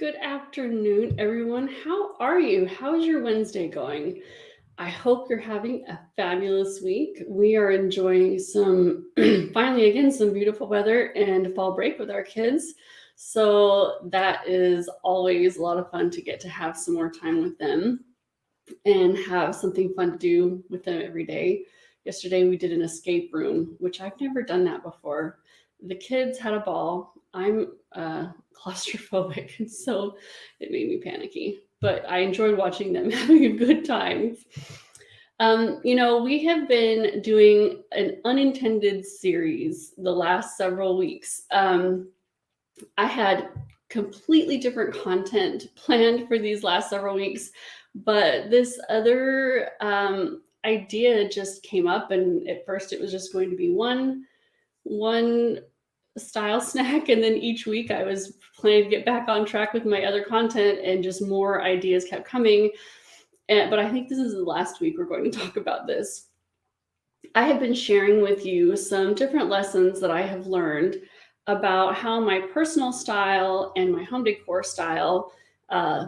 Good afternoon, everyone. How are you? How is your Wednesday going? I hope you're having a fabulous week. We are enjoying finally again, some beautiful weather and fall break with our kids. So that is always a lot of fun to get to have some more time with them and have something fun to do with them every day. Yesterday we did an escape room, which I've never done that before. The kids had a ball. I'm claustrophobic, and so it made me panicky. But I enjoyed watching them having a good time. We have been doing an unintended series the last several weeks. I had completely different content planned for these last several weeks, but this other idea just came up, and at first it was just going to be one style snack, and then each week I was planning to get back on track with my other content, and just more ideas kept coming. But I think this is the last week we're going to talk about this. I have been sharing with you some different lessons that I have learned about how my personal style and my home decor style, uh,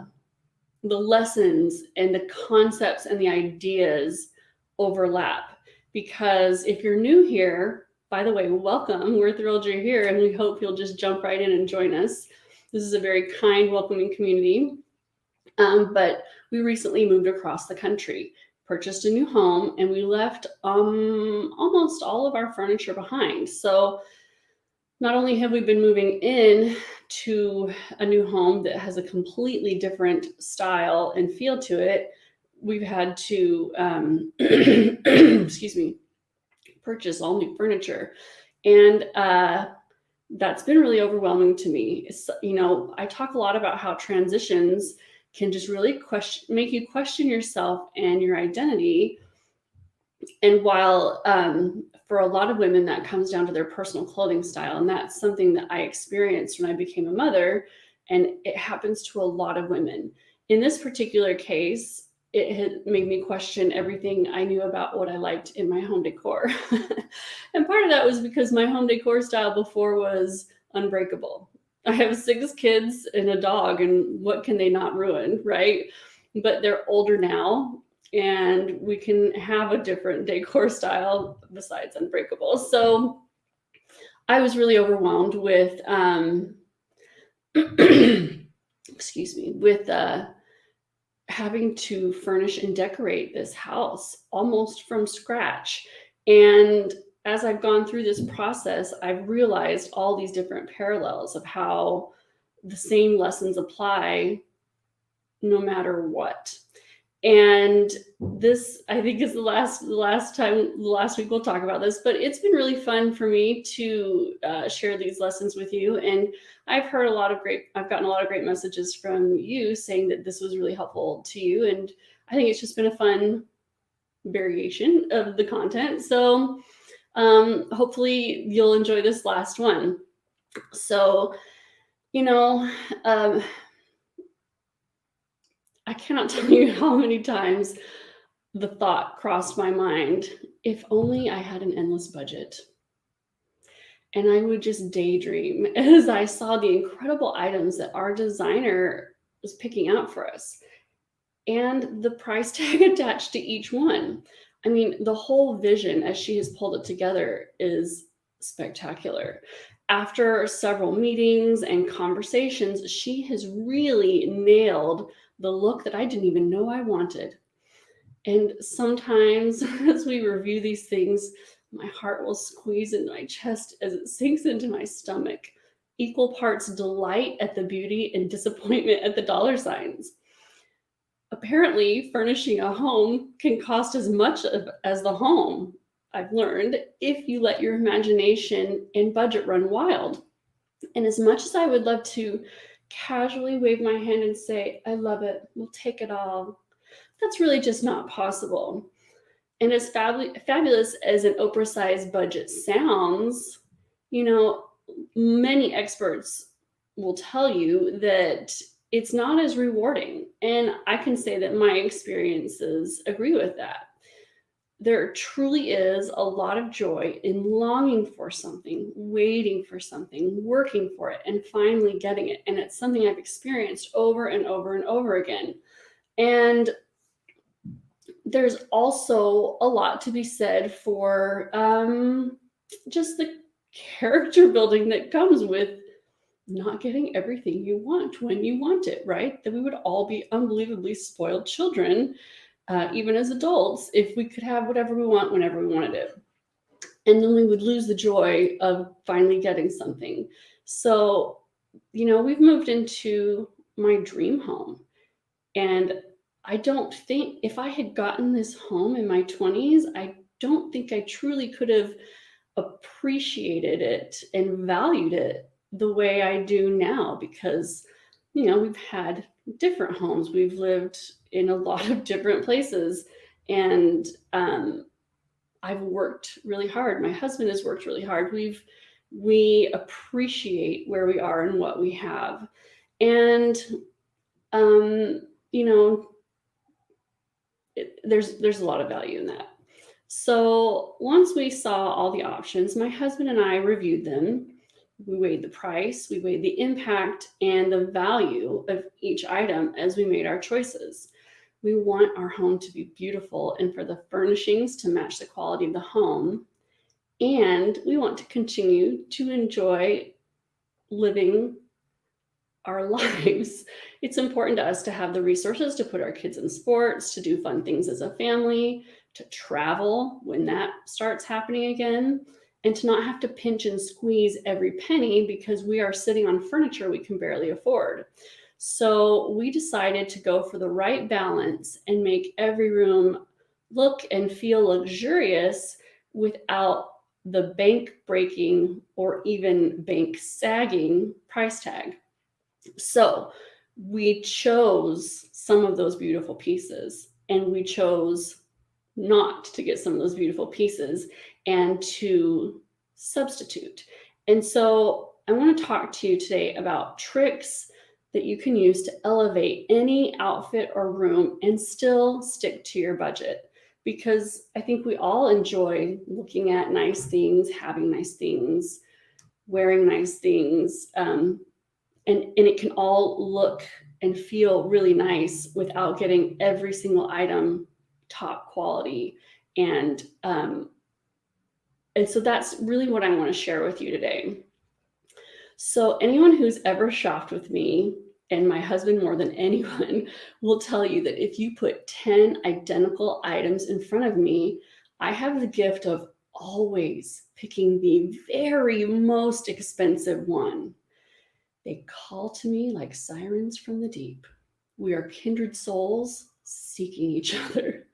the lessons and the concepts and the ideas overlap. Because if you're new here, by the way, welcome. We're thrilled you're here, and we hope you'll just jump right in and join us. This is a very kind, welcoming community. But we recently moved across the country, purchased a new home, and we left almost all of our furniture behind. So not only have we been moving in to a new home that has a completely different style and feel to it, we've had to, excuse me, purchase all new furniture. And that's been really overwhelming to me. I talk a lot about how transitions can just really make you question yourself and your identity. And while for a lot of women that comes down to their personal clothing style, and that's something that I experienced when I became a mother, and it happens to a lot of women. In this particular case, it had made me question everything I knew about what I liked in my home decor. And part of that was because my home decor style before was unbreakable. I have 6 kids and a dog, and what can they not ruin, right? But they're older now, and we can have a different decor style besides unbreakable. So I was really overwhelmed with, excuse me, with having to furnish and decorate this house almost from scratch. And as I've gone through this process, I've realized all these different parallels of how the same lessons apply no matter what. And this, I think, is the last week we'll talk about this, but it's been really fun for me to share these lessons with you. And I've gotten a lot of great messages from you saying that this was really helpful to you. And I think it's just been a fun variation of the content. So hopefully you'll enjoy this last one. So, I cannot tell you how many times the thought crossed my mind, if only I had an endless budget. And I would just daydream as I saw the incredible items that our designer was picking out for us and the price tag attached to each one. I mean, the whole vision as she has pulled it together is spectacular. After several meetings and conversations, she has really nailed the look that I didn't even know I wanted. And sometimes as we review these things, my heart will squeeze in my chest as it sinks into my stomach. Equal parts delight at the beauty and disappointment at the dollar signs. Apparently, furnishing a home can cost as much as the home, I've learned, if you let your imagination and budget run wild. And as much as I would love to casually wave my hand and say, I love it, we'll take it all, that's really just not possible. And as fabulous as an Oprah sized budget sounds, many experts will tell you that it's not as rewarding. And I can say that my experiences agree with that. there truly is a lot of joy in longing for something, waiting for something, working for it, and finally getting it. And it's something I've experienced over and over and over again. And there's also a lot to be said for just the character building that comes with not getting everything you want when you want it, right? That we would all be unbelievably spoiled children, even as adults, if we could have whatever we want whenever we wanted it. And then we would lose the joy of finally getting something. So, we've moved into my dream home. And I don't think if I had gotten this home in my 20s, I don't think I truly could have appreciated it and valued it the way I do now, because we've had different homes, we've lived in a lot of different places, and I've worked really hard, my husband has worked really hard, we appreciate where we are and what we have. And you know there's a lot of value in that. So once we saw all the options, my husband and I reviewed them. We weighed the price, we weighed the impact and the value of each item as we made our choices. We want our home to be beautiful and for the furnishings to match the quality of the home. And we want to continue to enjoy living our lives. It's important to us to have the resources to put our kids in sports, to do fun things as a family, to travel when that starts happening again, and to not have to pinch and squeeze every penny because we are sitting on furniture we can barely afford. So we decided to go for the right balance and make every room look and feel luxurious without the bank breaking or even bank sagging price tag. So we chose some of those beautiful pieces, and we chose not to get some of those beautiful pieces and to substitute. And so I want to talk to you today about tricks that you can use to elevate any outfit or room and still stick to your budget. Because I think we all enjoy looking at nice things, having nice things, wearing nice things, and it can all look and feel really nice without getting every single item top quality. And so that's really what I want to share with you today. So anyone who's ever shopped with me, and my husband more than anyone, will tell you that if you put 10 identical items in front of me, I have the gift of always picking the very most expensive one. They call to me like sirens from the deep. We are kindred souls seeking each other.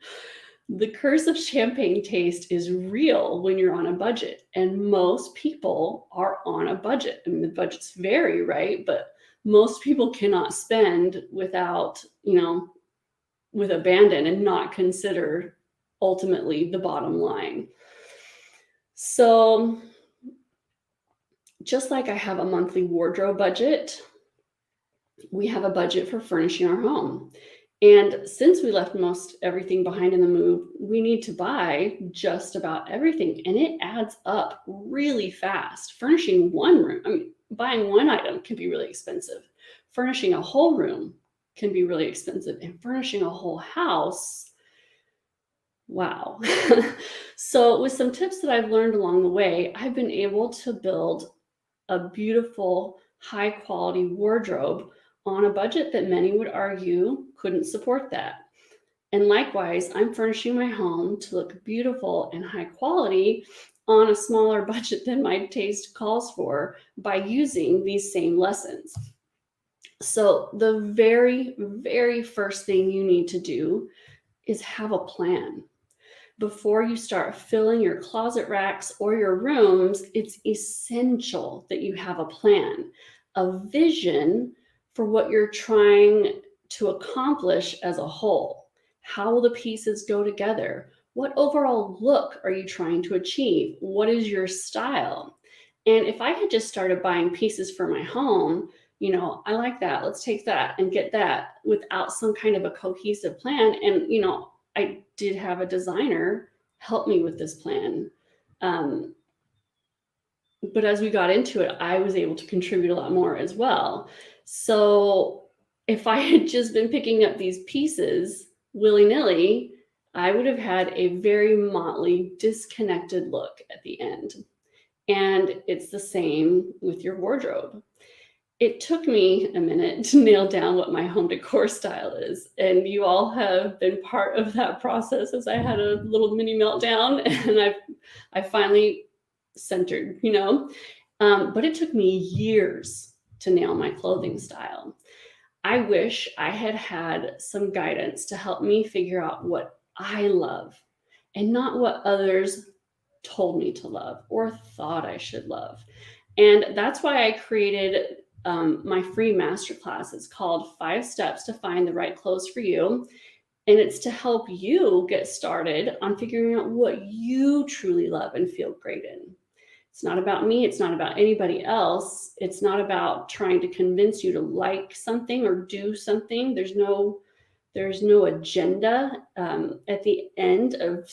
The curse of champagne taste is real when you're on a budget, and most people are on a budget. I mean, the budgets vary, right? But most people cannot spend without, with abandon and not consider ultimately the bottom line. So just like I have a monthly wardrobe budget, we have a budget for furnishing our home. And since we left most everything behind in the move, we need to buy just about everything. And it adds up really fast. Furnishing one room, buying one item can be really expensive. Furnishing a whole room can be really expensive. And furnishing a whole house, wow. So with some tips that I've learned along the way, I've been able to build a beautiful, high quality wardrobe on a budget that many would argue couldn't support that. And likewise, I'm furnishing my home to look beautiful and high quality on a smaller budget than my taste calls for by using these same lessons. So the very, very first thing you need to do is have a plan. Before you start filling your closet racks or your rooms, it's essential that you have a plan, a vision for what you're trying to accomplish as a whole. How will the pieces go together? What overall look are you trying to achieve? What is your style? And if I had just started buying pieces for my home, I like that, let's take that and get that, without some kind of a cohesive plan. And, I did have a designer help me with this plan. But as we got into it, I was able to contribute a lot more as well. So if I had just been picking up these pieces willy-nilly, I would have had a very motley, disconnected look at the end. And it's the same with your wardrobe. It took me a minute to nail down what my home decor style is. And you all have been part of that process as I had a little mini meltdown and I finally centered, but it took me years to nail my clothing style. I wish I had had some guidance to help me figure out what I love and not what others told me to love or thought I should love. And that's why I created my free masterclass. It's called 5 Steps to Find the Right Clothes for You. And it's to help you get started on figuring out what you truly love and feel great in. It's not about me. It's not about anybody else. It's not about trying to convince you to like something or do something. There's no agenda at the end of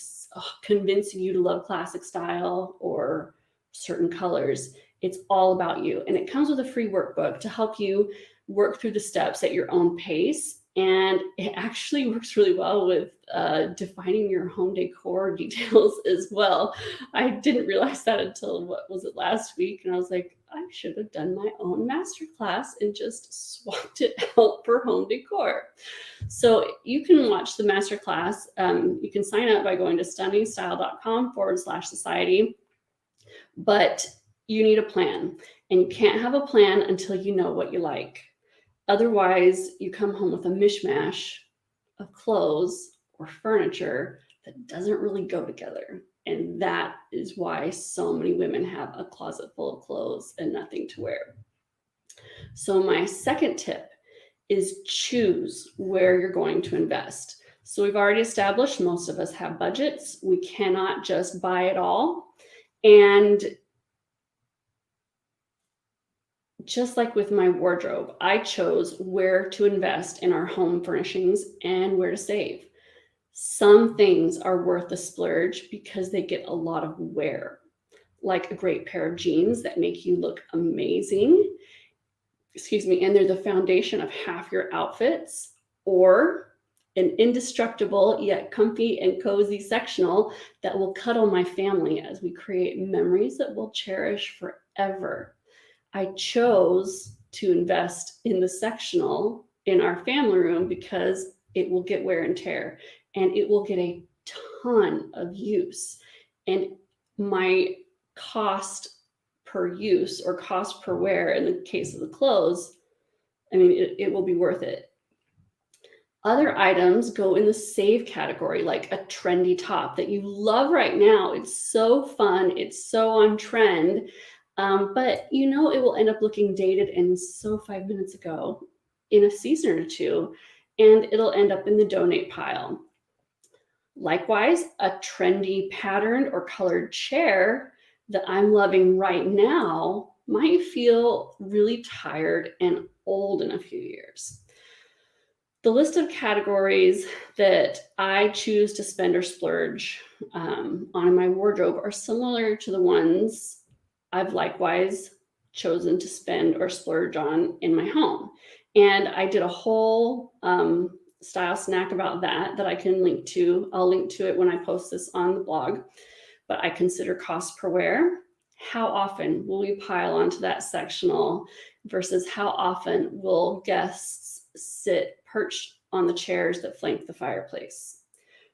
convincing you to love classic style or certain colors. It's all about you. And it comes with a free workbook to help you work through the steps at your own pace. And it actually works really well with defining your home decor details as well. I didn't realize that until, what was it, last week? And I was like, I should have done my own masterclass and just swapped it out for home decor. So you can watch the masterclass. You can sign up by going to stunningstyle.com/society. But you need a plan, and you can't have a plan until you know what you like. Otherwise, you come home with a mishmash of clothes or furniture that doesn't really go together. And that is why so many women have a closet full of clothes and nothing to wear. So my second tip is choose where you're going to invest. So we've already established most of us have budgets. We cannot just buy it all. And just like with my wardrobe, I chose where to invest in our home furnishings and where to save. Some things are worth the splurge because they get a lot of wear, like a great pair of jeans that make you look amazing. And they're the foundation of half your outfits, or an indestructible yet comfy and cozy sectional that will cuddle my family as we create memories that we'll cherish forever. I chose to invest in the sectional in our family room because it will get wear and tear and it will get a ton of use. And my cost per use or cost per wear in the case of the clothes, it will be worth it. Other items go in the save category, like a trendy top that you love right now. It's so fun. It's so on trend. But it will end up looking dated and so 5 minutes ago in a season or two, and it'll end up in the donate pile. Likewise, a trendy patterned or colored chair that I'm loving right now might feel really tired and old in a few years. The list of categories that I choose to spend or splurge on in my wardrobe are similar to the ones I've likewise chosen to spend or splurge on in my home. And I did a whole style snack about that I can link to. I'll link to it when I post this on the blog. But I consider cost per wear. How often will we pile onto that sectional versus how often will guests sit perched on the chairs that flank the fireplace?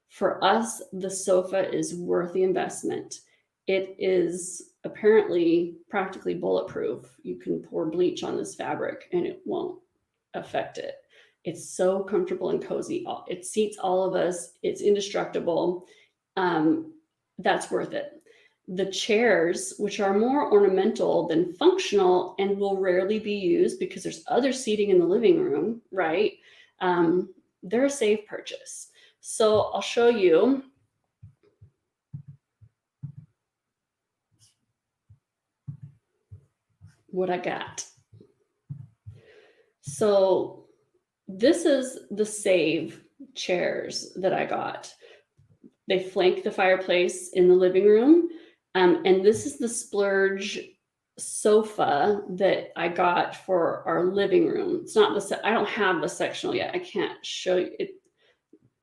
For us, the sofa is worth the investment. It is apparently practically bulletproof. You can pour bleach on this fabric and it won't affect it. It's so comfortable and cozy. It seats all of us. It's indestructible. That's worth it. The chairs, which are more ornamental than functional and will rarely be used because there's other seating in the living room, right? They're a safe purchase. So I'll show you what I got. So this is the save chairs that I got. They flank the fireplace in the living room. And this is the splurge sofa that I got for our living room. It's not I don't have the sectional yet. I can't show you it.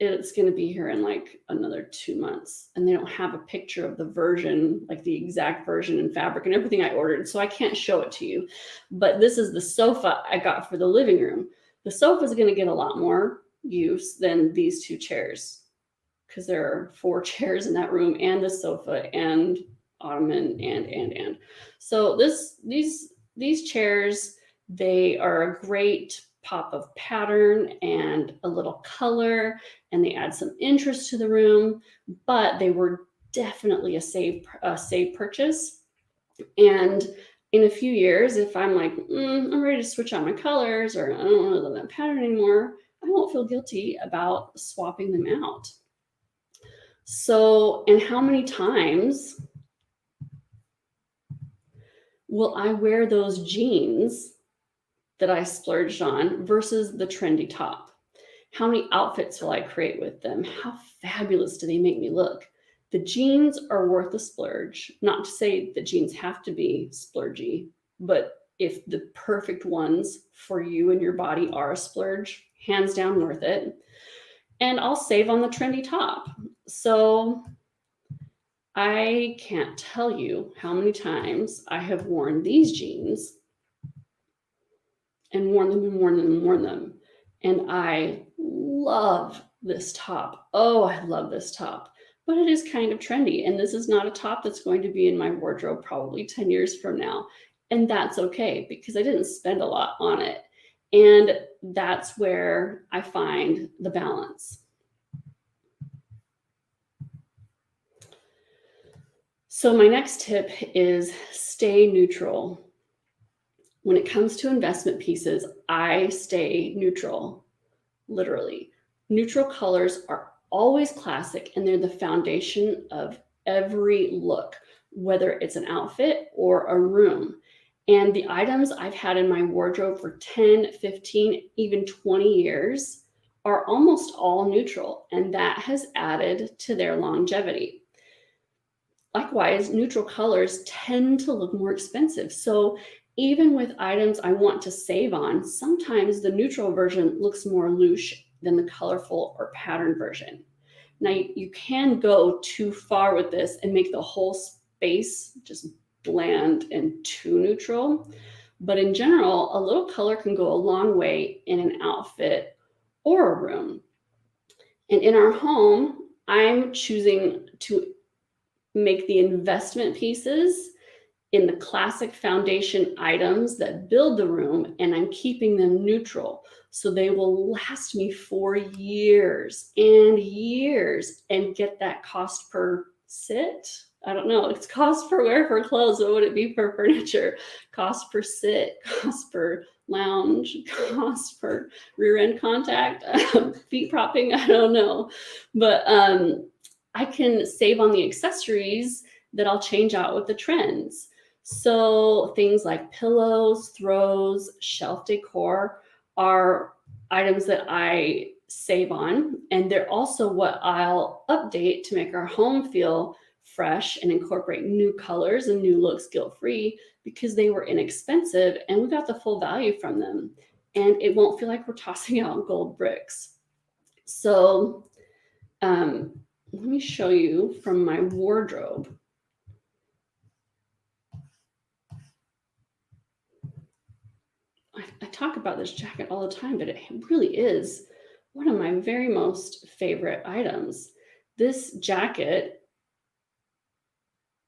It's going to be here in like another 2 months, and they don't have a picture of the version, like the exact version and fabric and everything I ordered. So I can't show it to you, but this is the sofa I got for the living room. The sofa is going to get a lot more use than these 2 chairs, because there are 4 chairs in that room, and the sofa and ottoman and. So these chairs, they are a great pop of pattern and a little color, and they add some interest to the room, but they were definitely a save purchase. And in a few years, if I'm like, I'm ready to switch out my colors, or I don't want to love that pattern anymore, I won't feel guilty about swapping them out. So, and how many times will I wear those jeans that I splurged on versus the trendy top? How many outfits will I create with them? How fabulous do they make me look? The jeans are worth the splurge. Not to say that jeans have to be splurgy, but if the perfect ones for you and your body are a splurge, hands down worth it. And I'll save on the trendy top. So I can't tell you how many times I have worn these jeans and worn them and worn them and worn them. And I love this top. Oh, I love this top. But it is kind of trendy. And this is not a top that's going to be in my wardrobe probably 10 years from now. And that's okay, because I didn't spend a lot on it. And that's where I find the balance. So my next tip is stay neutral. When it comes to investment pieces, I stay neutral, literally. Neutral colors are always classic, and they're the foundation of every look, whether it's an outfit or a room. And the items I've had in my wardrobe for 10, 15, even 20 years are almost all neutral, and that has added to their longevity. Likewise, neutral colors tend to look more expensive. So even with items I want to save on, sometimes the neutral version looks more louche than the colorful or pattern version. Now, you can go too far with this and make the whole space just bland and too neutral. But in general, a little color can go a long way in an outfit or a room. And in our home, I'm choosing to make the investment pieces in the classic foundation items that build the room, and I'm keeping them neutral. So they will last me for years and years and get that cost per sit. I don't know, it's cost per wear for clothes. What would it be for furniture? Cost per sit, cost per lounge, cost per rear end contact, feet propping, I don't know. But I can save on the accessories that I'll change out with the trends. So things like pillows, throws, shelf decor are items that I save on. And they're also what I'll update to make our home feel fresh and incorporate new colors and new looks guilt-free, because they were inexpensive and we got the full value from them. And it won't feel like we're tossing out gold bricks. So let me show you from my wardrobe. I talk about this jacket all the time, but it really is one of my very most favorite items. This jacket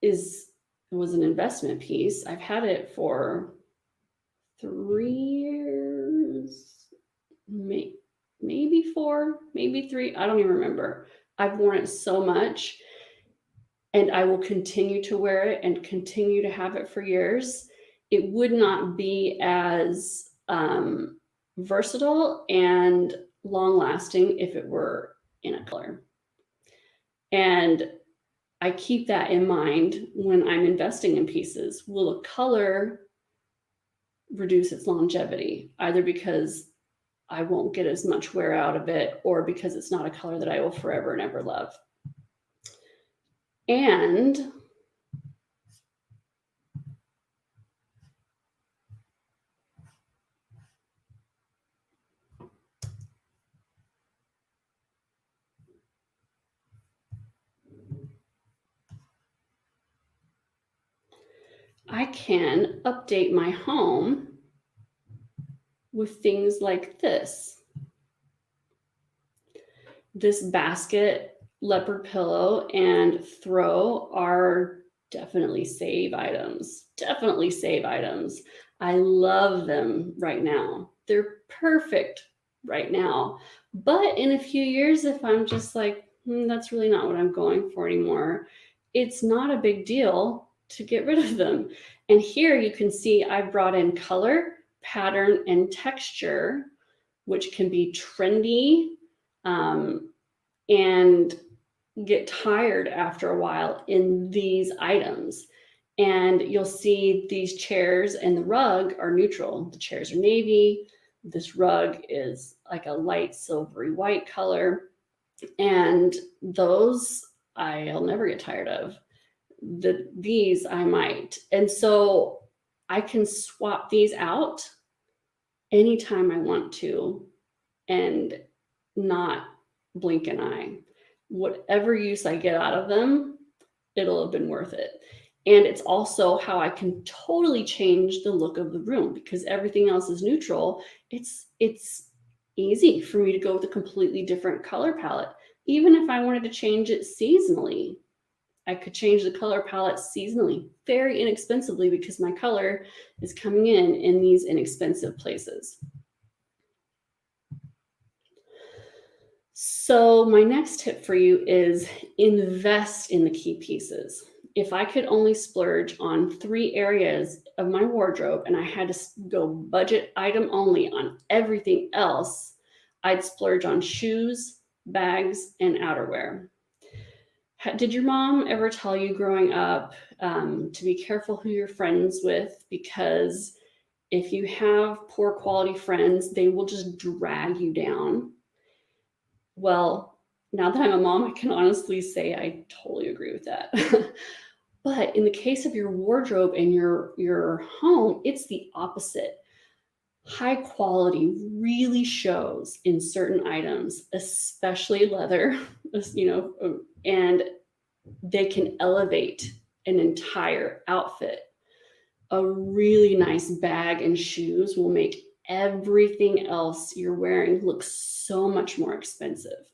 was an investment piece. I've had it for 3 years, maybe 4, maybe 3. I don't even remember. I've worn it so much, and I will continue to wear it and continue to have it for years. It would not be as versatile and long lasting if it were in a color. And I keep that in mind when I'm investing in pieces. Will a color reduce its longevity, either because I won't get as much wear out of it, or because it's not a color that I will forever and ever love? And I can update my home with things like this. This basket, leopard pillow, and throw are definitely save items. Definitely save items. I love them right now. They're perfect right now. But in a few years, if I'm just like, that's really not what I'm going for anymore, it's not a big deal to get rid of them. And here you can see I brought in color, pattern, and texture, which can be trendy, and get tired after a while in these items. And you'll see these chairs and the rug are neutral. The chairs are navy. This rug is like a light silvery white color. And those I'll never get tired of. These I might. And so I can swap these out anytime I want to and not blink an eye. Whatever use I get out of them, it'll have been worth it. And it's also how I can totally change the look of the room because everything else is neutral. It's easy for me to go with a completely different color palette. Even if I wanted to change it seasonally, I could change the color palette seasonally, very inexpensively because my color is coming in these inexpensive places. So my next tip for you is invest in the key pieces. If I could only splurge on 3 areas of my wardrobe and I had to go budget item only on everything else, I'd splurge on shoes, bags, and outerwear. Did your mom ever tell you growing up to be careful who you're friends with? Because if you have poor quality friends, they will just drag you down. Well, now that I'm a mom, I can honestly say I totally agree with that. But in the case of your wardrobe and your home, it's the opposite. High quality really shows in certain items, especially leather, and they can elevate an entire outfit. A really nice bag and shoes will make everything else you're wearing look so much more expensive.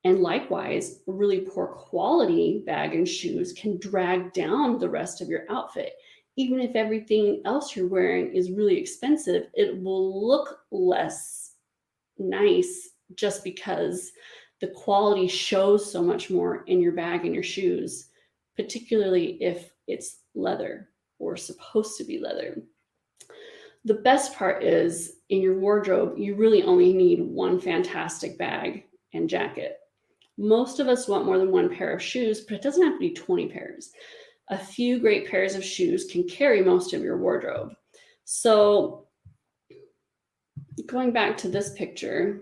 And likewise, a really poor quality bag and shoes can drag down the rest of your outfit. Even if everything else you're wearing is really expensive, it will look less nice just because the quality shows so much more in your bag and your shoes, particularly if it's leather or supposed to be leather. The best part is in your wardrobe, you really only need one fantastic bag and jacket. Most of us want more than one pair of shoes, but it doesn't have to be 20 pairs. A few great pairs of shoes can carry most of your wardrobe. So going back to this picture,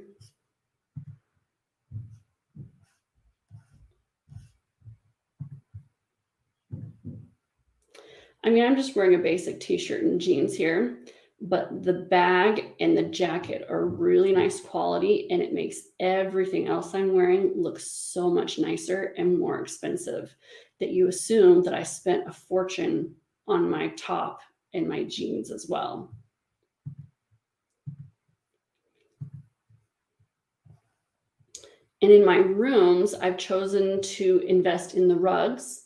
I'm just wearing a basic t-shirt and jeans here, but the bag and the jacket are really nice quality and it makes everything else I'm wearing look so much nicer and more expensive that you assume that I spent a fortune on my top and my jeans as well. And in my rooms, I've chosen to invest in the rugs.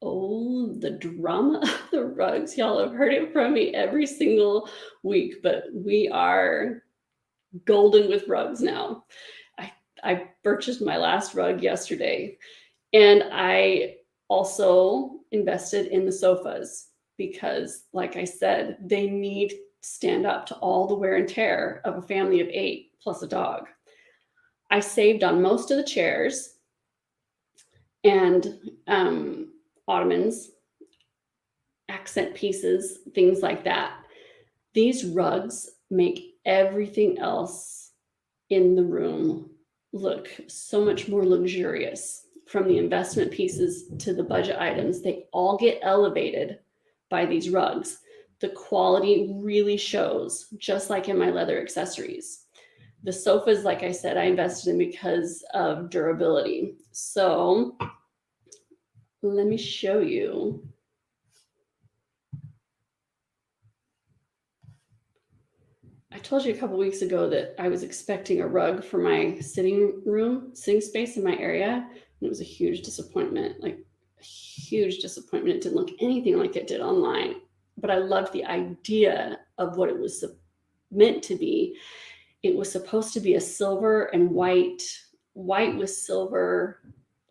Oh, the drama of the rugs. Y'all have heard it from me every single week, but we are golden with rugs now. I purchased my last rug yesterday, and I also invested in the sofas because, like I said, they need to stand up to all the wear and tear of a family of 8 plus a dog. I saved on most of the chairs and ottomans, accent pieces, things like that. These rugs make everything else in the room look so much more luxurious from the investment pieces to the budget items, they all get elevated by these rugs. The quality really shows, just like in my leather accessories. The sofas, like I said, I invested in because of durability. So let me show you. I told you a couple weeks ago that I was expecting a rug for my sitting space in my area. And it was a huge disappointment, like a huge disappointment. It didn't look anything like it did online, but I loved the idea of what it was meant to be. It was supposed to be a silver and white with silver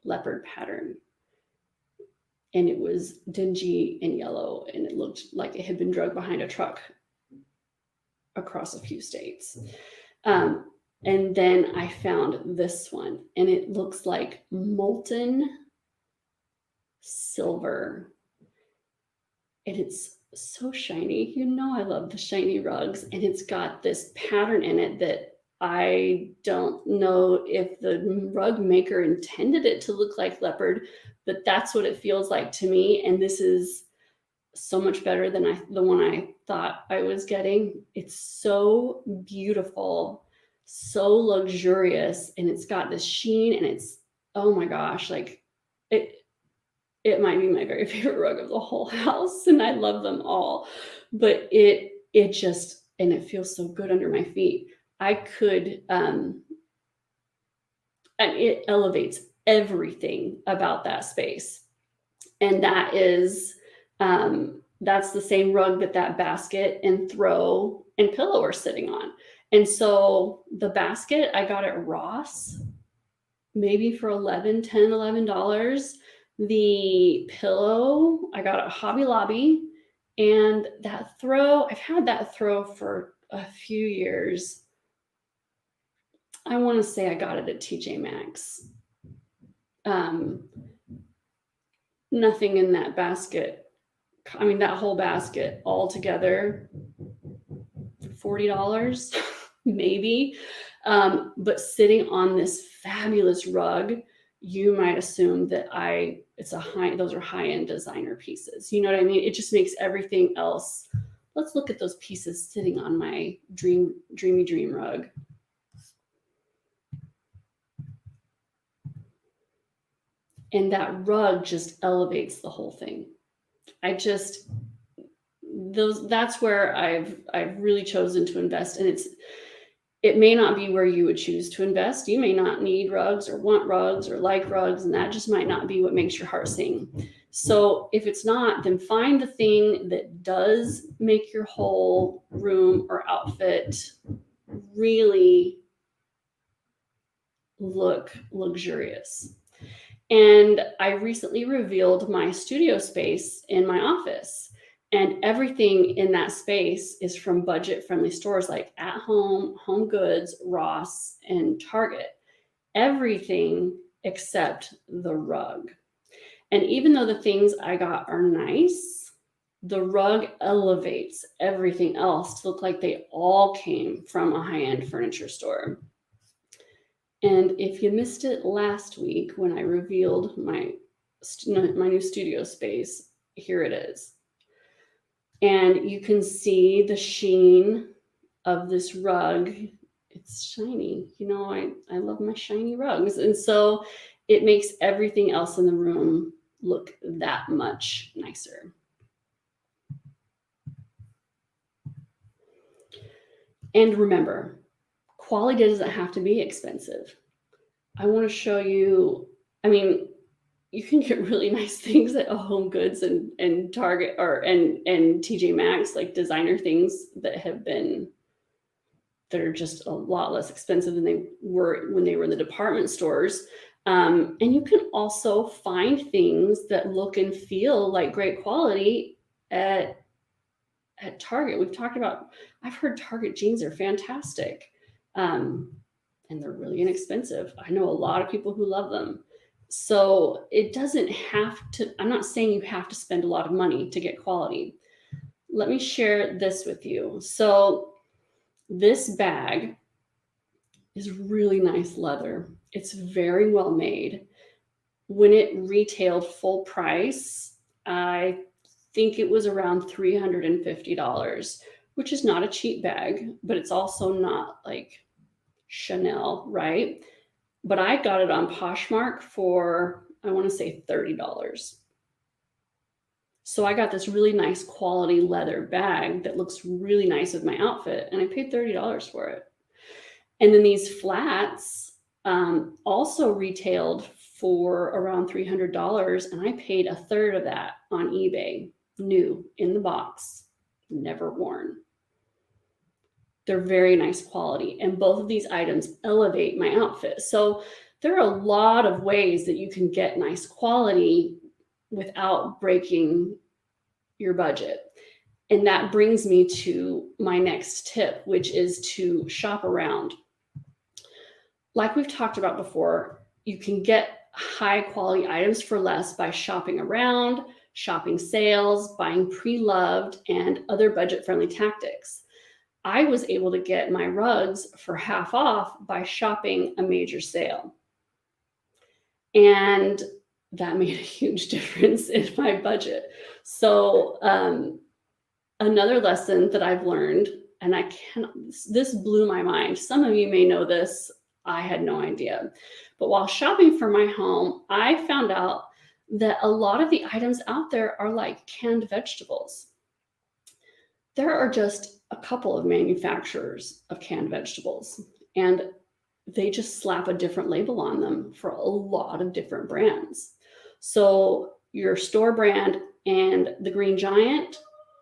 leopard pattern. And it was dingy and yellow, and it looked like it had been dragged behind a truck across a few states. And then I found this one, and it looks like molten silver. And it's so shiny. You know, I love the shiny rugs, and it's got this pattern in it that I don't know if the rug maker intended it to look like leopard, but that's what it feels like to me. And this is so much better than the one I thought I was getting. It's so beautiful, so luxurious, and it's got this sheen, and it's, oh my gosh, like it might be my very favorite rug of the whole house, and I love them all. But it just, and it feels so good under my feet. I could, and it elevates everything about that space. And that is, that's the same rug that basket and throw and pillow are sitting on. And so the basket, I got at Ross, maybe for $11. The pillow, I got at Hobby Lobby. And that throw, I've had that throw for a few years. I want to say I got it at TJ Maxx. Nothing in that basket. I mean, that whole basket all together, $40, maybe. But sitting on this fabulous rug, you might assume that those are high-end designer pieces. You know what I mean? It just makes everything else. Let's look at those pieces sitting on my dreamy dream rug. And that rug just elevates the whole thing. That's where I've really chosen to invest. And it may not be where you would choose to invest. You may not need rugs or want rugs or like rugs, and that just might not be what makes your heart sing. So if it's not, then find the thing that does make your whole room or outfit really look luxurious. And I recently revealed my studio space in my office, and everything in that space is from budget-friendly stores like At Home, Home Goods, Ross, and Target. Everything except the rug. And even though the things I got are nice, the rug elevates everything else to look like they all came from a high-end furniture store. And if you missed it last week when I revealed my new studio space, here it is. And you can see the sheen of this rug. It's shiny. You know, I love my shiny rugs. And so it makes everything else in the room look that much nicer. And remember, quality doesn't have to be expensive. I want to show you, I mean, you can get really nice things at Home Goods and Target and TJ Maxx, like designer things that are just a lot less expensive than they were when they were in the department stores. And you can also find things that look and feel like great quality at Target. I've heard Target jeans are fantastic. And they're really inexpensive. I know a lot of people who love them. So it doesn't have to, I'm not saying you have to spend a lot of money to get quality. Let me share this with you. So this bag is really nice leather. It's very well made. when it retailed full price, I think it was around $350, which is not a cheap bag, but it's also not like Chanel, right? But I got it on Poshmark for, I want to say $30. So I got this really nice quality leather bag that looks really nice with my outfit, and I paid $30 for it. And then these flats also retailed for around $300, and I paid a third of that on eBay, new in the box, never worn. They're very nice quality, and both of these items elevate my outfit. So there are a lot of ways that you can get nice quality without breaking your budget. And that brings me to my next tip, which is to shop around. Like we've talked about before, you can get high quality items for less by shopping around, shopping sales, buying pre-loved, and other budget-friendly tactics. I was able to get my rugs for half off by shopping a major sale. And that made a huge difference in my budget. So another lesson that I've learned, and this blew my mind. Some of you may know this. I had no idea. But while shopping for my home, I found out that a lot of the items out there are like canned vegetables. There are just a couple of manufacturers of canned vegetables, and they just slap a different label on them for a lot of different brands. So your store brand and the Green Giant,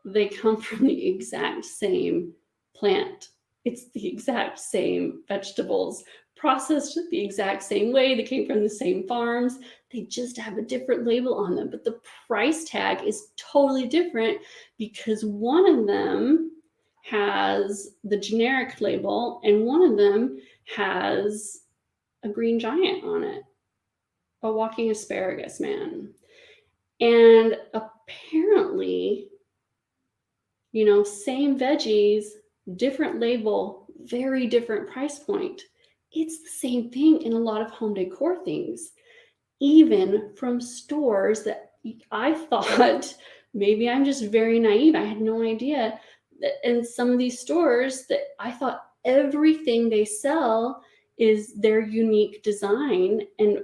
they come from the exact same plant. It's the exact same vegetables, processed the exact same way. They came from the same farms. They just have a different label on them, but the price tag is totally different because one of them has the generic label and one of them has a Green Giant on it, a walking asparagus man. And apparently, same veggies, different label, very different price point. It's the same thing in a lot of home decor things, even from stores that I thought, maybe I'm just very naive. I had no idea that in some of these stores that I thought everything they sell is their unique design and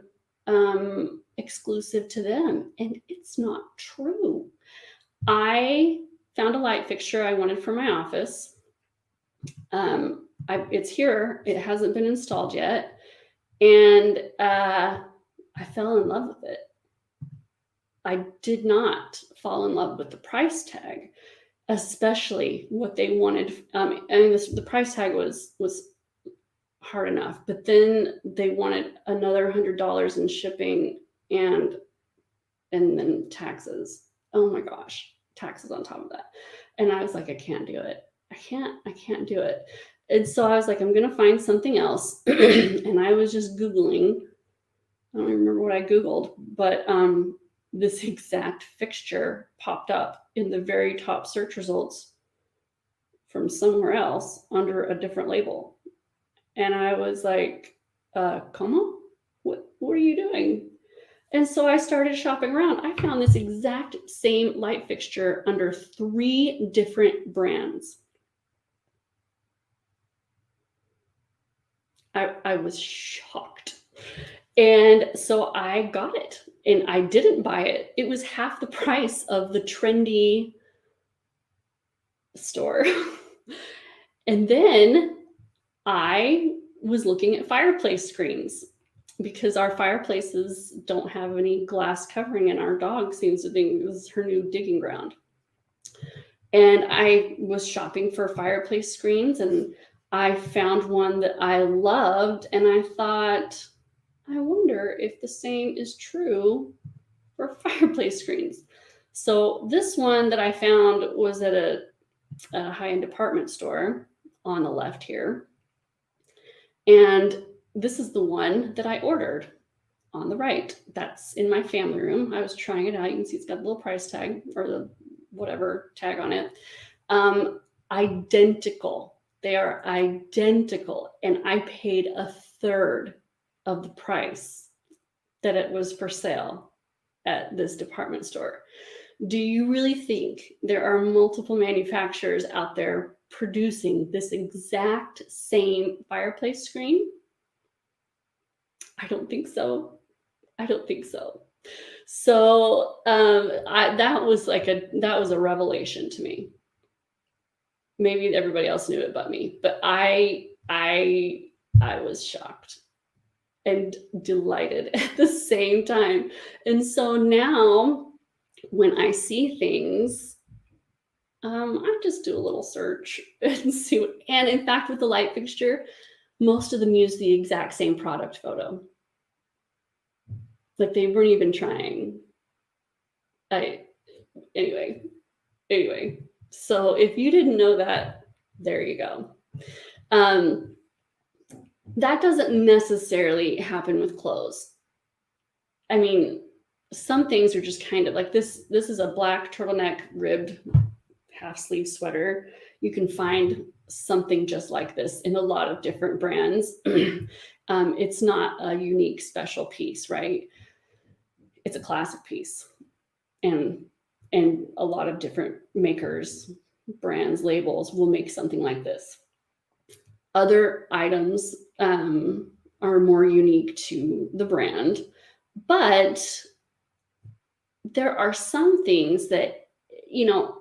exclusive to them. And it's not true. I found a light fixture I wanted for my office. It's here. It hasn't been installed yet. And I fell in love with it. I did not fall in love with the price tag, especially what they wanted. The price tag was hard enough, but then they wanted another $100 in shipping and then taxes. Oh my gosh, taxes on top of that. And I was like, I can't do it. I can't do it. And so I was like, I'm gonna find something else. And I was just Googling. I don't remember what I Googled, but this exact fixture popped up in the very top search results from somewhere else under a different label. And I was like, Como? What are you doing? And so I started shopping around. I found this exact same light fixture under 3 different brands. I was shocked. And so I got it, and I didn't buy it. It was half the price of the trendy store. And then I was looking at fireplace screens because our fireplaces don't have any glass covering, and our dog seems to think this is her new digging ground. And I was shopping for fireplace screens, and I found one that I loved, and I thought, I wonder if the same is true for fireplace screens. So this one that I found was at a high-end department store on the left here. And this is the one that I ordered on the right. That's in my family room. I was trying it out. You can see it's got a little price tag or the whatever tag on it. Identical. They are identical. And I paid a third of the price that it was for sale at this department store. Do you really think there are multiple manufacturers out there producing this exact same fireplace screen? I don't think so. I don't think so. So that was a revelation to me. Maybe everybody else knew it but me, but I was shocked and delighted at the same time. And so now when I see things, I just do a little search and see what, and in fact, with the light fixture, most of them use the exact same product photo. Like they weren't even trying. Anyway. So if you didn't know that, there you go. That doesn't necessarily happen with clothes. I mean, some things are just kind of like this. This is a black turtleneck ribbed half sleeve sweater. You can find something just like this in a lot of different brands. It's not a unique special piece, right? It's a classic piece. And a lot of different makers, brands, labels will make something like this. Other items are more unique to the brand, but there are some things that, you know,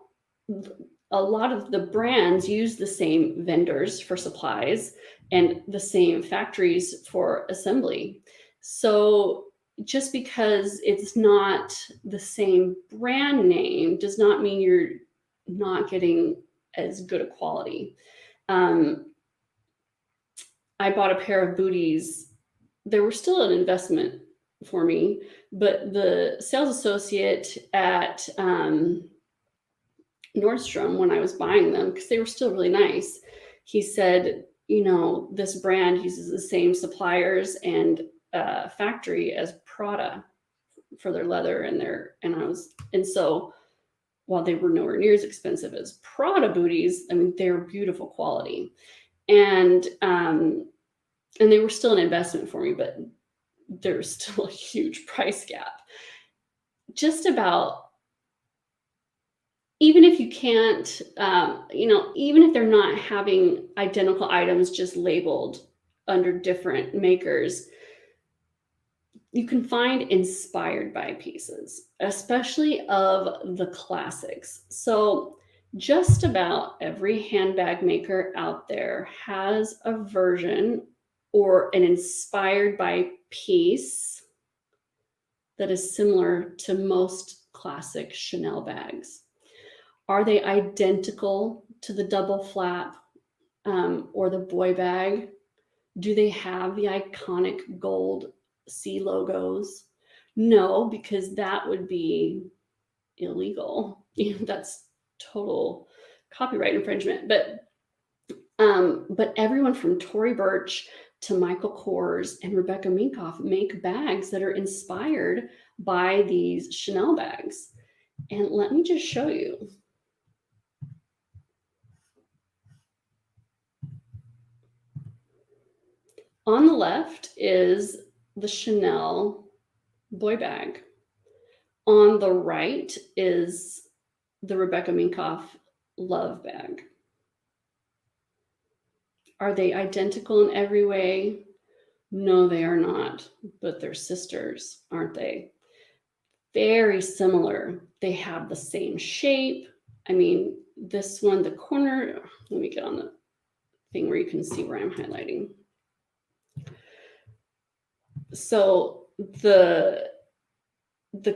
a lot of the brands use the same vendors for supplies and the same factories for assembly. So just because it's not the same brand name does not mean you're not getting as good a quality. I bought a pair of booties. They were still an investment for me, but the sales associate at Nordstrom, when I was buying them, because they were still really nice, he said, you know, this brand uses the same suppliers and factory as Prada for their leather and so while they were nowhere near as expensive as Prada booties, I mean, they're beautiful quality. And they were still an investment for me, but there's still a huge price gap. Just about, even if you can't, even if they're not having identical items just labeled under different makers, you can find inspired by pieces, especially of the classics. So just about every handbag maker out there has a version or an inspired by piece that is similar to most classic Chanel bags. Are they identical to the double flap or the boy bag? Do they have the iconic gold C logos? No, because that would be illegal. That's total copyright infringement. But everyone from Tory Burch to Michael Kors and Rebecca Minkoff make bags that are inspired by these Chanel bags. And let me just show you. On the left is the Chanel boy bag. On the right is the Rebecca Minkoff love bag. Are they identical in every way? No, they are not, but they're sisters, aren't they? Very similar. They have the same shape. I mean, this one, the corner, let me get on the thing where you can see where I'm highlighting. So the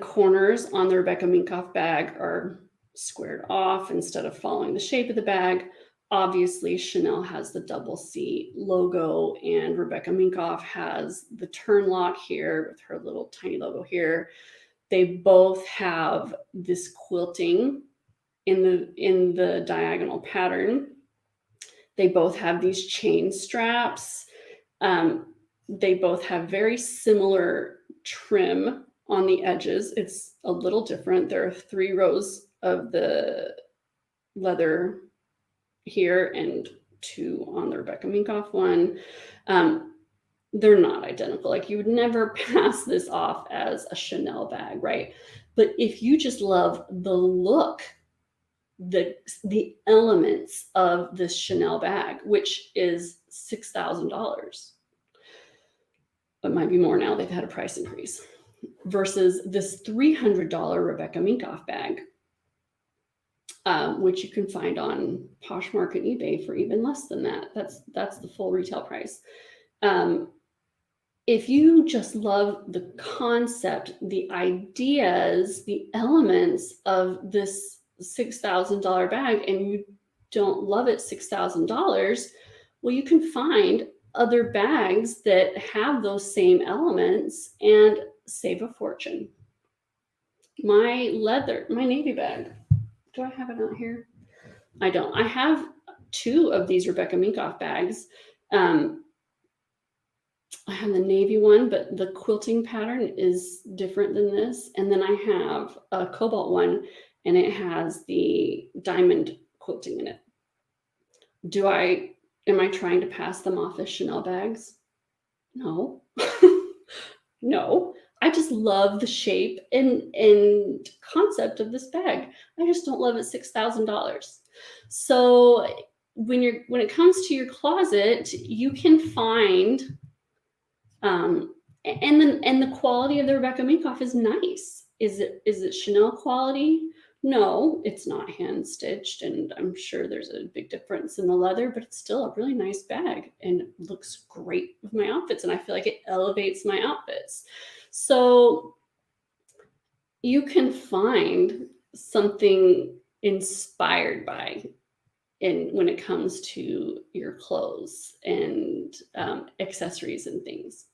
corners on the Rebecca Minkoff bag are squared off instead of following the shape of the bag. Obviously, Chanel has the double C logo and Rebecca Minkoff has the turn lock here with her little tiny logo here. They both have this quilting in the diagonal pattern. They both have these chain straps. They both have very similar trim on the edges. It's a little different. There are 3 rows of the leather here and 2 on the Rebecca Minkoff one. they're not identical. Like you would never pass this off as a Chanel bag, right? But if you just love the look, the elements of this Chanel bag, which is $6,000, it might be more now, they've had a price increase, versus this $300 Rebecca Minkoff bag, which you can find on Poshmark and eBay for even less than that. That's the full retail price. If you just love the concept, the ideas, the elements of this $6,000 bag, and you don't love it $6,000, well, you can find other bags that have those same elements and save a fortune. My navy bag, do I have it out here? I don't. I have 2 of these Rebecca Minkoff bags. I have the navy one, but the quilting pattern is different than this. And then I have a cobalt one, and it has the diamond quilting in it. Am I trying to pass them off as Chanel bags? No. No. I just love the shape and concept of this bag. I just don't love it $6,000. So when it comes to your closet, you can find and the quality of the Rebecca Minkoff is nice. Is it Chanel quality? No, it's not hand stitched, and I'm sure there's a big difference in the leather, but it's still a really nice bag and looks great with my outfits, and I feel like it elevates my outfits. So you can find something inspired by when it comes to your clothes and accessories and things.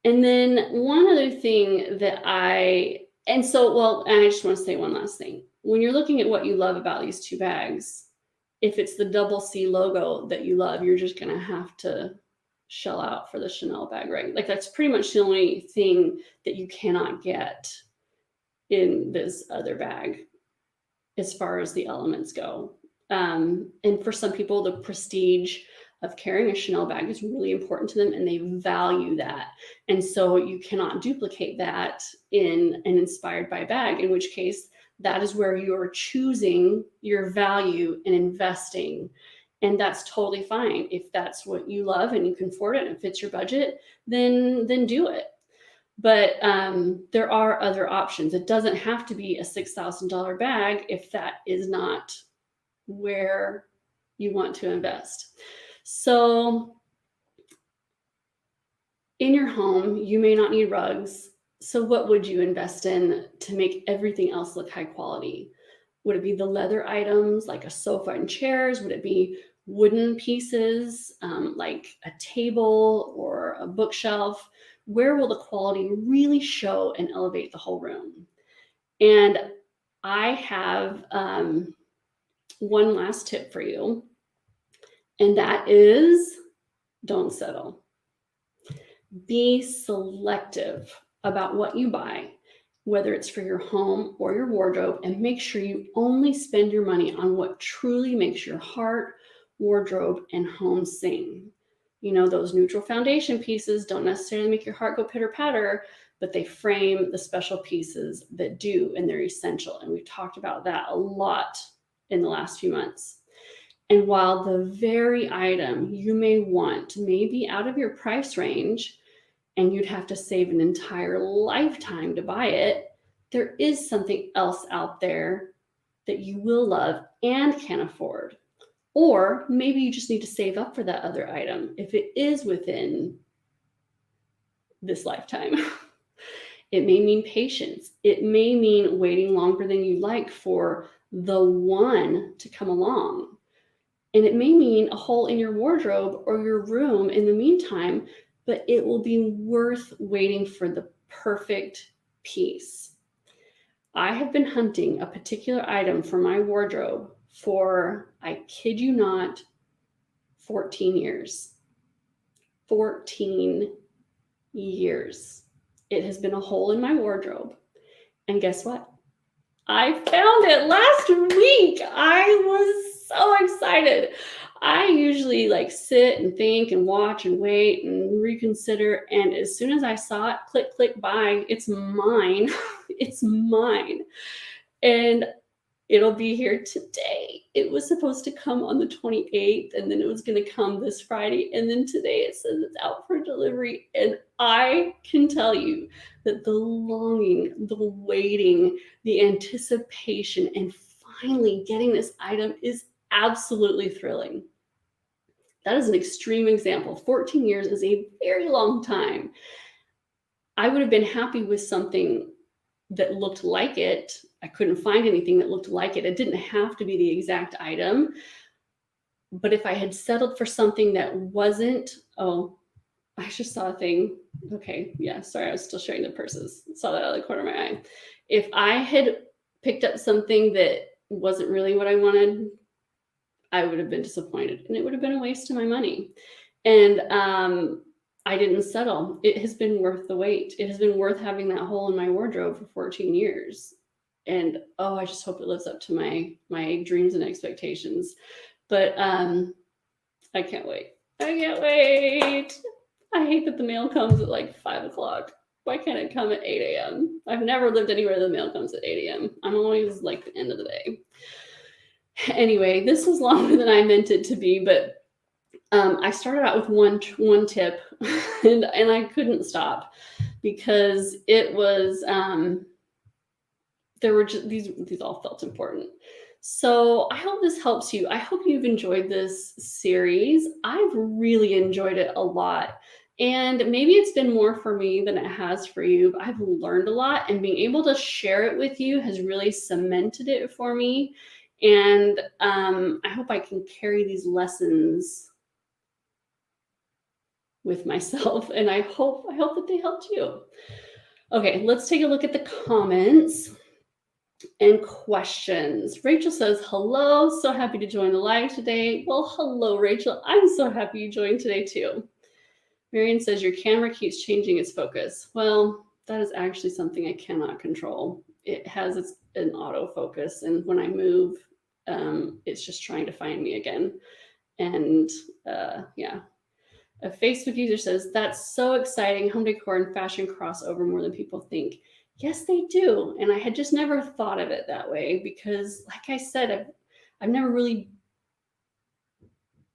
And then one other thing that I just want to say one last thing. When you're looking at what you love about these 2 bags, if it's the double C logo that you love, you're just going to have to shell out for the Chanel bag, right? Like that's pretty much the only thing that you cannot get in this other bag as far as the elements go. And for some people, the prestige of carrying a Chanel bag is really important to them, and they value that. And so you cannot duplicate that in an inspired by bag, in which case that is where you're choosing your value and investing. And that's totally fine. If that's what you love and you can afford it and it fits your budget, then do it. But there are other options. It doesn't have to be a $6,000 bag if that is not where you want to invest. So in your home, you may not need rugs. So what would you invest in to make everything else look high quality? Would it be the leather items like a sofa and chairs? Would it be wooden pieces like a table or a bookshelf? Where will the quality really show and elevate the whole room? And I have one last tip for you. And that is, don't settle. Be selective about what you buy, whether it's for your home or your wardrobe, and make sure you only spend your money on what truly makes your heart, wardrobe, and home sing. You know, those neutral foundation pieces don't necessarily make your heart go pitter patter, but they frame the special pieces that do, and they're essential. And we've talked about that a lot in the last few months. And while the very item you may want may be out of your price range and you'd have to save an entire lifetime to buy it, there is something else out there that you will love and can afford. Or maybe you just need to save up for that other item if it is within this lifetime. It may mean patience. It may mean waiting longer than you like for the one to come along. And it may mean a hole in your wardrobe or your room in the meantime, but it will be worth waiting for the perfect piece. I have been hunting a particular item for my wardrobe for, I kid you not, 14 years. 14 years. It has been a hole in my wardrobe. And guess what? I found it last week. I was so excited. I usually like sit and think and watch and wait and reconsider. And as soon as I saw it, click, click, buy, it's mine. It's mine. And it'll be here today. It was supposed to come on the 28th, and then it was going to come this Friday. And then today it says it's out for delivery. And I can tell you that the longing, the waiting, the anticipation, and finally getting this item is absolutely thrilling. That is an extreme example. 14 years is a very long time. I would have been happy with something that looked like it. I couldn't find anything that looked like it. It didn't have to be the exact item. But if I had settled for something that wasn't, oh, I just saw a thing. Okay, yeah, sorry, I was still showing the purses. Saw that out of the corner of my eye. If I had picked up something that wasn't really what I wanted, I would have been disappointed, and it would have been a waste of my money. And I didn't settle. It has been worth the wait. It has been worth having that hole in my wardrobe for 14 years. And oh, I just hope it lives up to my dreams and expectations. But I can't wait. I can't wait. I hate that the mail comes at like 5 o'clock. Why can't it come at 8 a.m.? I've never lived anywhere the mail comes at 8 a.m. I'm always like the end of the day. Anyway, this was longer than I meant it to be, but I started out with one tip, and I couldn't stop because it was there were just these all felt important. So I hope this helps you. I hope you've enjoyed this series. I've really enjoyed it a lot. And maybe it's been more for me than it has for you, but I've learned a lot, and being able to share it with you has really cemented it for me. And I hope I can carry these lessons with myself, and I hope that they helped you. Okay, let's take a look at the comments and questions. Rachel says, hello, so happy to join the live today. Well, hello, Rachel. I'm so happy you joined today too. Marion says, your camera keeps changing its focus. Well, that is actually something I cannot control. It has an autofocus, and when I move, it's just trying to find me again. And yeah. A Facebook user says, that's so exciting. Home decor and fashion crossover more than people think. Yes, they do. And I had just never thought of it that way because, like I said, I've never really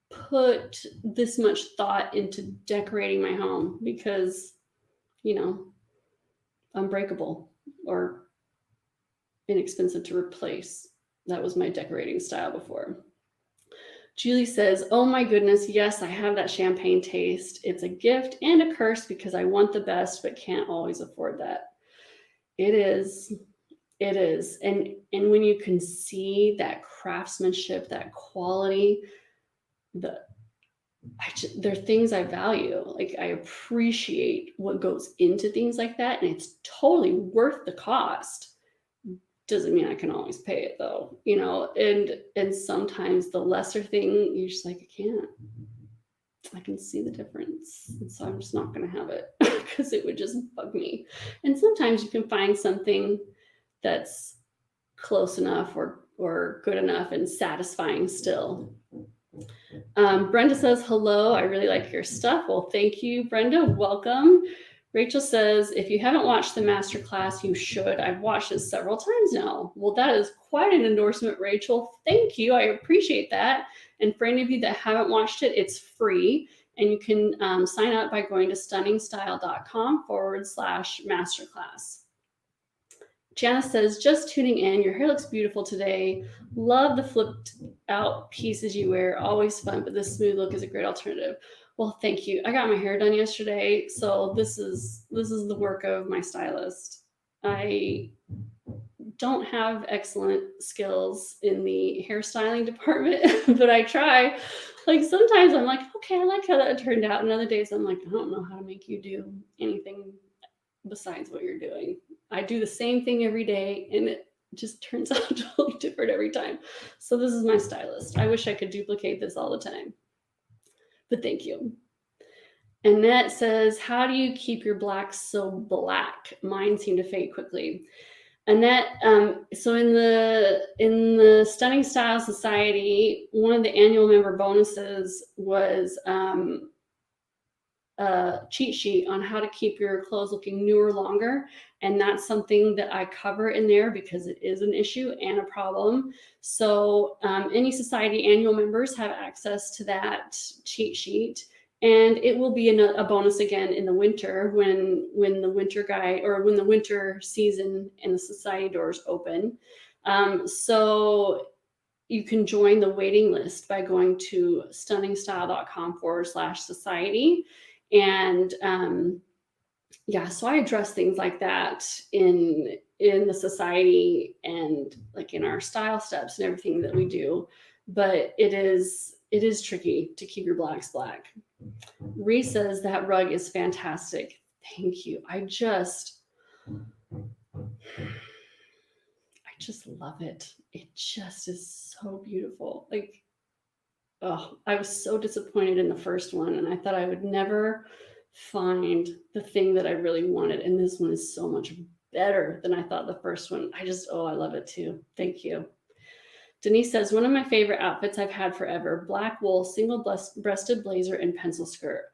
put this much thought into decorating my home because, you know, unbreakable or inexpensive to replace. That was my decorating style before. Julie says, oh my goodness, yes, I have that champagne taste. It's a gift and a curse because I want the best, but can't always afford that. It is. And when you can see that craftsmanship, that quality, there are things I value. Like I appreciate what goes into things like that. And it's totally worth the cost. Doesn't mean I can always pay it though, you know, and sometimes the lesser thing, you're just like, I can see the difference. And so I'm just not going to have it because it would just bug me. And sometimes you can find something that's close enough or good enough and satisfying still. Brenda says, hello, I really like your stuff. Well, thank you, Brenda. Welcome. Rachel says, if you haven't watched the masterclass, you should. I've watched it several times now. Well, that is quite an endorsement, Rachel. Thank you. I appreciate that. And for any of you that haven't watched it, it's free. And you can sign up by going to stunningstyle.com/masterclass. Janice says, just tuning in. Your hair looks beautiful today. Love the flipped out pieces you wear. Always fun, but this smooth look is a great alternative. Well, thank you. I got my hair done yesterday, so this is the work of my stylist. I don't have excellent skills in the hairstyling department, but I try. Like sometimes I'm like, okay, I like how that turned out. And other days I'm like, I don't know how to make you do anything besides what you're doing. I do the same thing every day and it just turns out totally different every time. So this is my stylist. I wish I could duplicate this all the time. But thank you. Annette says, how do you keep your blacks so black? Mine seem to fade quickly. Annette, so in the Stunning Style Society, one of the annual member bonuses was a cheat sheet on how to keep your clothes looking newer longer. And that's something that I cover in there because it is an issue and a problem. So any society annual members have access to that cheat sheet. And it will be a bonus again in the winter when the winter season and the society doors open. So you can join the waiting list by going to stunningstyle.com/society. And so I address things like that in the society and like in our style steps and everything that we do. But it is tricky to keep your blacks black. Reese says that rug is fantastic. Thank you. I just love it. It just is so beautiful. Like, oh, I was so disappointed in the first one, and I thought I would never find the thing that I really wanted. And this one is so much better than I thought the first one. I love it too. Thank you. Denise says, one of my favorite outfits I've had forever, black wool, single-breasted blazer and pencil skirt.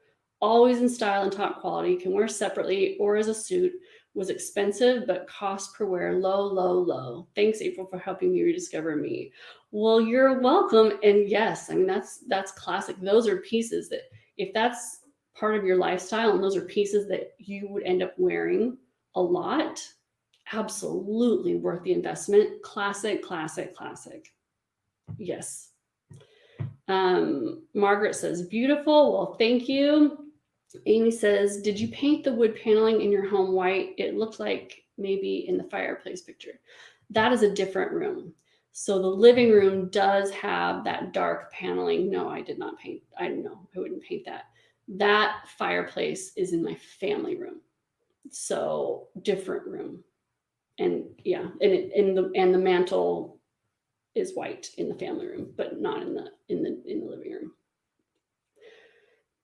Always in style and top quality, can wear separately or as a suit. Was expensive, but cost per wear low, low, low. Thanks, April, for helping me rediscover me. Well, you're welcome. And yes, I mean, that's classic. Those are pieces that if that's part of your lifestyle and those are pieces that you would end up wearing a lot, absolutely worth the investment. Classic, classic, classic. Yes. Margaret says, beautiful. Well, thank you. Amy says, did you paint the wood paneling in your home white? It looked like maybe in the fireplace picture. That is a different room. So the living room does have that dark paneling. No, I did not paint. I wouldn't paint that. That fireplace is in my family room. So different room. And yeah, and the mantle is white in the family room, but not in the living room.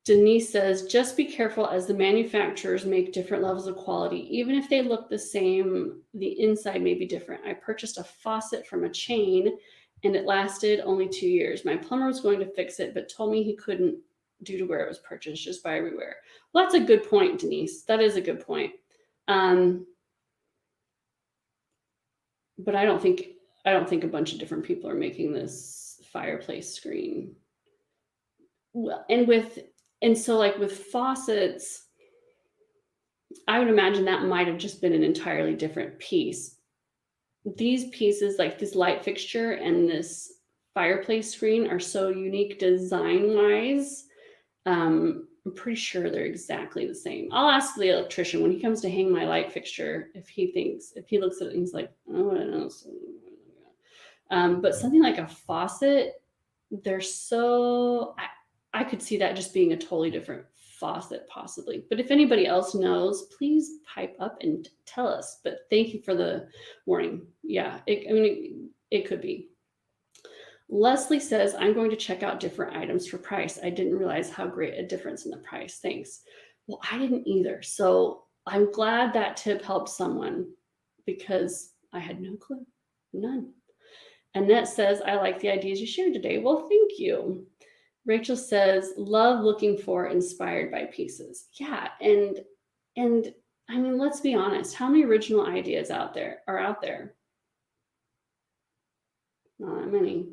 Denise says, just be careful as the manufacturers make different levels of quality. Even if they look the same, the inside may be different. I purchased a faucet from a chain and it lasted only 2 years. My plumber was going to fix it, but told me he couldn't due to where it was purchased, just buy everywhere. Well, that's a good point, Denise. That is a good point. But I don't think a bunch of different people are making this fireplace screen. Well, and so like with faucets, I would imagine that might have just been an entirely different piece. These pieces, like this light fixture and this fireplace screen, are so unique design-wise. I'm pretty sure they're exactly the same. I'll ask the electrician when he comes to hang my light fixture if he looks at it and he's like, oh, I don't know. But something like a faucet, they're so... I could see that just being a totally different faucet possibly. But if anybody else knows, please pipe up and tell us. But thank you for the warning. Yeah, it could be. Leslie says, I'm going to check out different items for price. I didn't realize how great a difference in the price. Thanks. Well, I didn't either. So I'm glad that tip helped someone because I had no clue. None. Annette says, I like the ideas you shared today. Well, thank you. Rachel says, love looking for inspired by pieces. Yeah. And I mean, let's be honest. How many original ideas are out there? Not that many.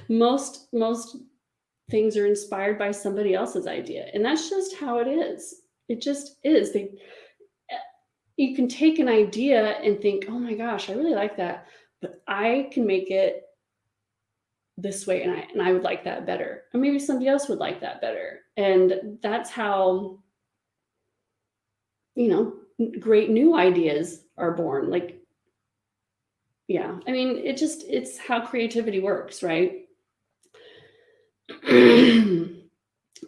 most things are inspired by somebody else's idea. And that's just how it is. It just is. You can take an idea and think, oh my gosh, I really like that, but I can make it this way and I would like that better. Or maybe somebody else would like that better. And that's how, great new ideas are born. Like, yeah, I mean, it's how creativity works, right?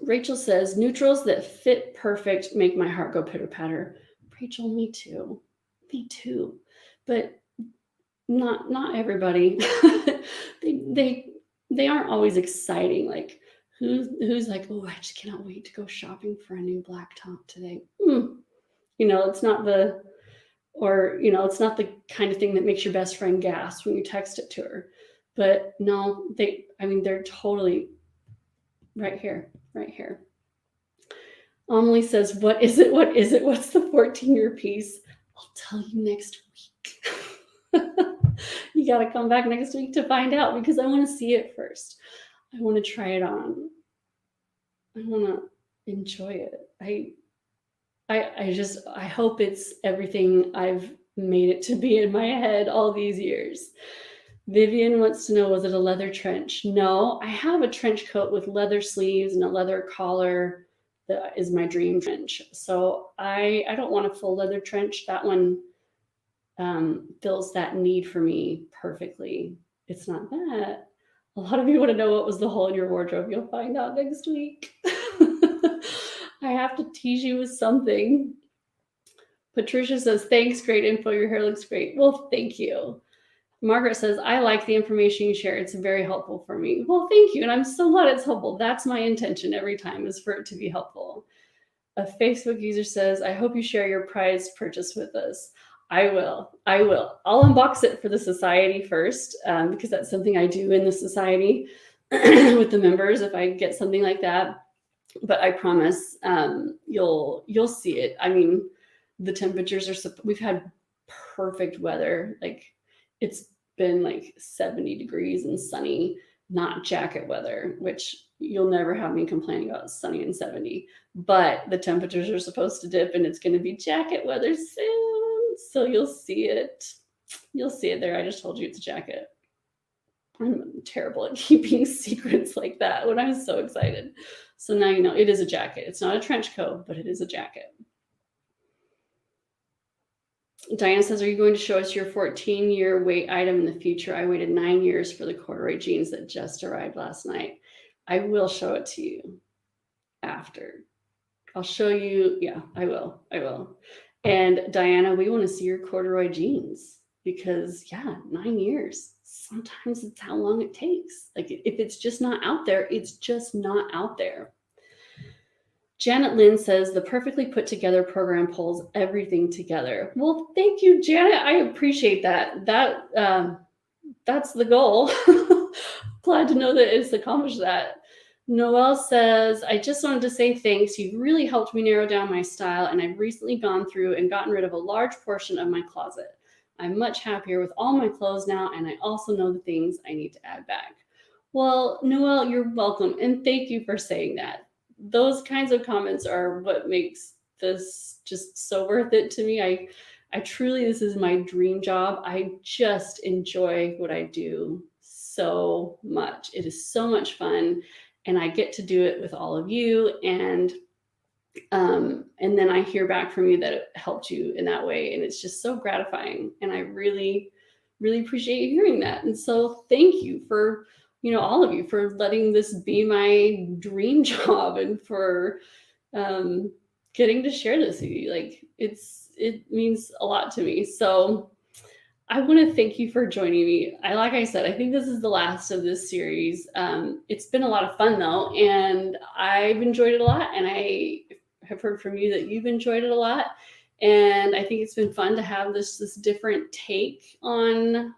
Rachel says, neutrals that fit perfect make my heart go pitter patter. Rachel, me too. Me too. But not everybody. They aren't always exciting. Like who's like, oh, I just cannot wait to go shopping for a new black top today. It's not or, you know, it's not the kind of thing that makes your best friend gasp when you text it to her. But no, they're totally right here, right here. Amelie says, what is it? What is it? What's the 14-year piece? I'll tell you next week. You got to come back next week to find out, because I want to see it first. I want to try it on. I want to enjoy it. I hope it's everything I've made it to be in my head all these years. Vivian wants to know, was it a leather trench? No, I have a trench coat with leather sleeves and a leather collar. That is my dream trench. So I don't want a full leather trench. That one fills that need for me perfectly. It's not that. A lot of you want to know what was the hole in your wardrobe. You'll find out next week. I have to tease you with something. Patricia says, thanks, great info. Your hair looks great. Well, thank you. Margaret says, I like the information you share. It's very helpful for me. Well, thank you. And I'm so glad it's helpful. That's my intention every time, is for it to be helpful. A Facebook user says, I hope you share your prized purchase with us. I will. I'll unbox it for the society first, because that's something I do in the society with the members if I get something like that. But I promise you'll see it. I mean, the temperatures we've had perfect weather. Like, it's been like 70 degrees and sunny, not jacket weather, which you'll never have me complaining about sunny and 70. But the temperatures are supposed to dip, and it's going to be jacket weather soon. So you'll see it. You'll see it there. I just told you it's a jacket. I'm terrible at keeping secrets like that when I'm so excited. So now you know it is a jacket. It's not a trench coat, but it is a jacket. Diana says, are you going to show us your 14-year wait item in the future? I waited 9 years for the corduroy jeans that just arrived last night. I will show it to you after. I'll show you. Yeah, I will. And Diana, we want to see your corduroy jeans, because 9 years. Sometimes it's how long it takes. Like, if it's just not out there, it's just not out there. Janet Lynn says, the perfectly put together program pulls everything together. Well, thank you, Janet. I appreciate that. That's the goal. Glad to know that it's accomplished that. Noelle says, I just wanted to say thanks. You've really helped me narrow down my style, and I've recently gone through and gotten rid of a large portion of my closet. I'm much happier with all my clothes now, and I also know the things I need to add back. Well, Noelle, you're welcome, and thank you for saying that. Those kinds of comments are what makes this just so worth it to me. I truly, this is my dream job. I just enjoy what I do so much. It is so much fun, and I get to do it with all of you. And then I hear back from you that it helped you in that way. And it's just so gratifying. And I really, really appreciate you hearing that. And so thank you for, all of you, for letting this be my dream job, and for getting to share this with you. Like, it means a lot to me. So I want to thank you for joining me. Like I said, I think this is the last of this series. It's been a lot of fun though, and I've enjoyed it a lot, and I have heard from you that you've enjoyed it a lot. And I think it's been fun to have this different take on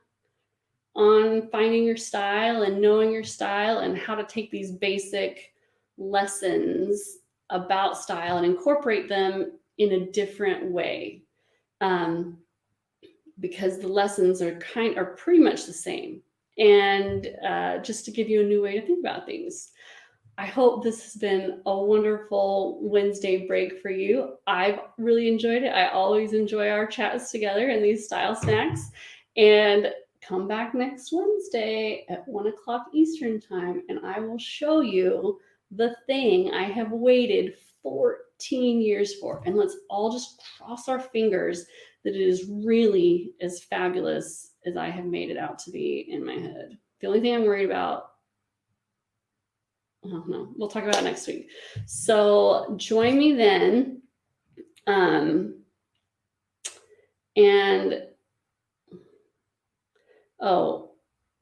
finding your style and knowing your style, and how to take these basic lessons about style and incorporate them in a different way. Because the lessons are pretty much the same. And just to give you a new way to think about things. I hope this has been a wonderful Wednesday break for you. I've really enjoyed it. I always enjoy our chats together and these style snacks. And come back next Wednesday at 1 o'clock Eastern time, and I will show you the thing I have waited 14 years for. And let's all just cross our fingers that it is really as fabulous as I have made it out to be in my head. The only thing I'm worried about, oh no, we'll talk about it next week. So join me then.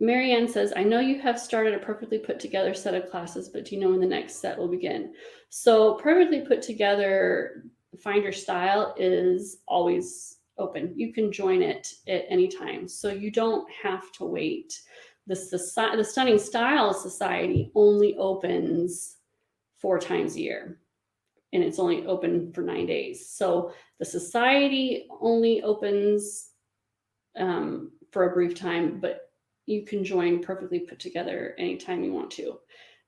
Marianne says, I know you have started a perfectly put together set of classes, but do you know when the next set will begin? So perfectly put together, find your style is always open. You can join it at any time. So you don't have to wait. The Stunning Style Society only opens 4 times a year, and it's only open for 9 days. So the society only opens for a brief time, but you can join perfectly put together anytime you want to.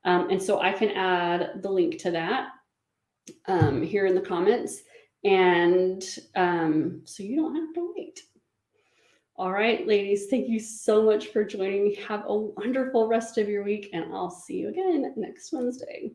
And so I can add the link to that here in the comments. And so you don't have to wait. All right, ladies, thank you so much for joining me. Have a wonderful rest of your week, and I'll see you again next Wednesday.